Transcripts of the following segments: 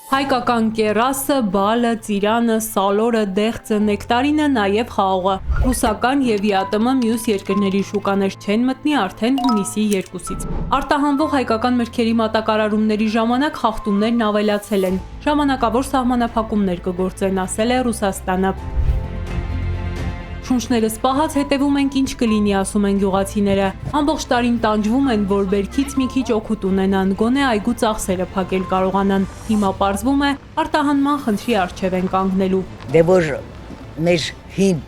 Հայկական կեռասը, բալը, ծիրանը, սալորը, դեղձը, նեկտարինը, նաև խաղողը։ Ռուսական և ԵԱՏՄ մյուս երկրների շուկաներ չեն մտնի արդեն հունիսի 2-ից։ Արտահանվող հայկական մրգերի մատակարարումների ժամանակ խախտումներն ավելացել են։ Ժամանակավոր սահմանափակումներ կգործեն, ասել է Ռուսաստանը։ Շունչներս պահած հետևում ենք ինչ կլինի, ասում են գյուղացիները։ Ամբողջ տարին տանջվում են, որ բերքից մի քիչ օգուտ ունենան, գոնե այգու ծախսերը փակել կարողանան։ Հիմա պարզվում է, արտահանման խնդրի առջև են կանգնելու։ Դե որ մեր հին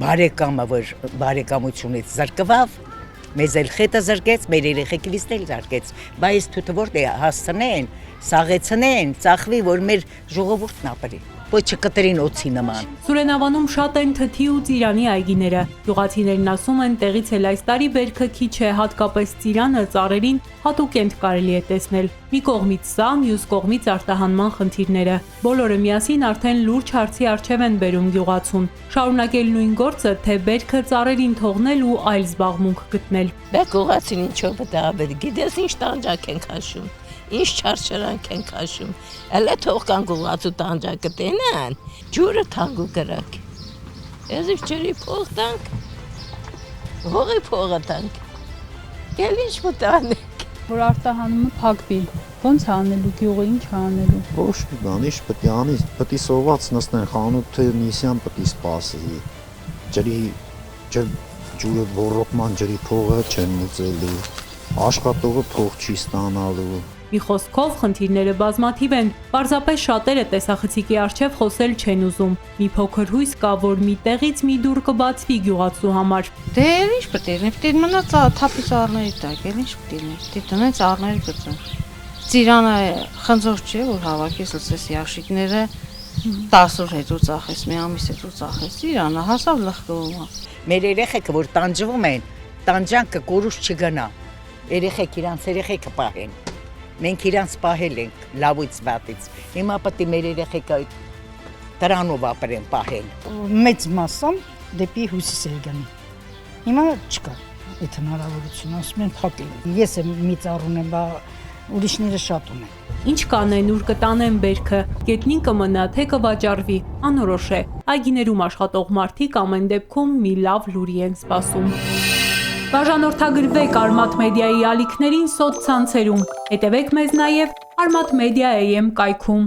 բարեկամը, որ բարեկամությունից զրկվավ, մեզ էլ խետը զրկեց, մեր երեխեքիս էլ զրկեց, բայց թութը որ հասցնեն, սաղեցնեն, ծախվի, որ մեր ժողովուրդն ապրի։ Ոչ չկտրին օծի նման։ Սուրենավանում շատ են թթի ու ծիրանի այգիները։ Գյուղացիներն ասում են, տեղից էլ այս տարի բերքը քիչ է, հատկապես ծիրանը ծառերին հատուկ են կարելի է տեսնել։ Մի կողմից սա, մյուս կողմից արտահանման խնդիրները։ Բոլորը միասին արդեն լուրջ հարցի առջև են բերում գյուղացուն։ Շարունակել նույն գործը, թե բերքը ծառերին թողնել ու այլ զբաղմունք գտնել։ Բա գյուղացին ինչով դաբեր, գիտես ինչ տանջակ են քաշում։ Ինչ չարչարանք են քաշում, էլե թող կան գուղացու տանջակը տենան, ջուրը թանկ ու գրակ, եզիվ ջրի փող տանք, հողի փողը տանք, էլ ինչ մտանենք։ Որ արտահանումը փակվի, ոնց անելու գյուղը, ինչ անելու։ Ոչ մի բան, ինչ պետք է անի, պետք է սոված նստեն խանութը նիսյան պետք է սպասի, ջուրը ոռոգման ջրի փողը չեն ուծելու, աշխատողը փող չի ստանալու։ Մի խոսքով խնդիրները բազմաթիվ են, պարզապես շատերը տեսախցիկի առջև խոսել չեն ուզում։ Մի փոքր հույս կա, որ մի տեղից մի դուռ կբացվի գյուղացու համար։ Դե ինչ պետք է, պետք է մնա թափի ծառների տակ, էլ ինչ պետք է լինի, պետք է տնեն ծառների գծեն։ Ծիրանը խնձոր չէ, որ հավաքես լսես ящիկները 10 օր հետո ծախես, մի ամիս հետո ծախես, ծիրանը հասավ լղկվում։ Մեր երեխեքը որ տանջվում են, տանջանքը կորուս չգնա։ Երեխեքը պահեն։ Մենք իրանց պահել ենք լավույց վատից։ Հիմա պետք է մեր երեխեքը դրանով ապրեն պահեն։ Մեծ մասամ դեպի հյուսիսեր գնի։ Հիմա չկա այդ հնարավորություն, ասում են փակել։ Ես եմ մի ծառ ունեմ, բա ուրիշները շատ ունեն։ Ինչ կանեն, ուր կտանեն բերքը, գետնին կմնա, թե կվաճառվի, անորոշ է։ Այգիներում աշխատող մարդիկ ամեն դեպքում մի լավ լուրի են սպասում։ Բաժանորդագրվեք Արմաթ մեդիայի ալիքներին սոցցանցերում, հետևեք մեզ նաև Armat Media AM կայքում։